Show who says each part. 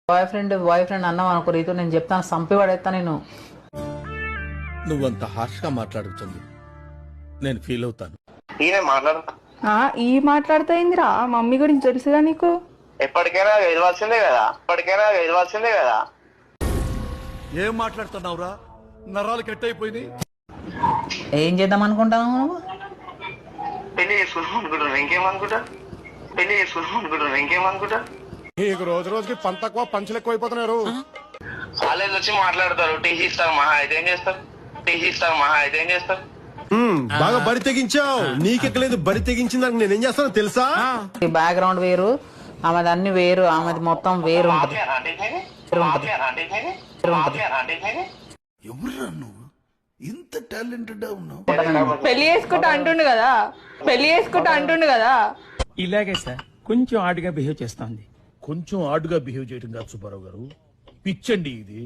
Speaker 1: Boy friend అన్నావు అనుకో రీతు, నేను చెప్తాను సంపి పడేస్తా నేను.
Speaker 2: నువ్వంత హార్ష్ గా మాట్లాడుతుంది నేను ఫీల్ అవుతాను.
Speaker 3: ఈ మాట్లాడుతాయిందిరా మమ్మీ గురించి తెలుసుగా నీకు.
Speaker 4: ఎప్పటికైనా గెలవాల్సిందే కదా.
Speaker 2: ఏం మాట్లాడుతున్నావురా? నరాలు కట్ అయిపోయినాయి.
Speaker 1: ఏం చేద్దాం అనుకుంటాను నువ్వు?
Speaker 4: పెళ్లి చేసుకుంటాం ఇంకేమనుకుంటా.
Speaker 2: నీకు రోజు రోజుకి పంట తక్కువ పంచులు ఎక్కువైపోతున్నారు.
Speaker 4: కాలేజ్ వచ్చి మాట్లాడతారు, టీసీ ఇస్తారు, మహా అయితే ఏం చేస్తారు.
Speaker 5: బాగా బరి తెగించావు. నీకెక్కలేదు బరి తెగించిందానికి నేనేం చేస్తానో తెలుసా?
Speaker 1: బ్యాక్గ్రౌండ్ వేరు, ఆమెది అన్ని వేరు, ఆమెది మొత్తం వేరు ఉంటది.
Speaker 2: ఎవరురా నువ్వు ఇంత టాలెంటెడ్ ఉన్నావు?
Speaker 3: పెళ్లి చేసుకుంటా అంటుండు కదా.
Speaker 6: ఇలాగే సార్ కొంచెం ఆడుగా బిహేవ్ చేస్తోంది.
Speaker 2: కొంచెం ఆడుగా బిహేవ్ చేయడం కాదు సుబ్బారావు గారు, పిచ్చండి ఇది.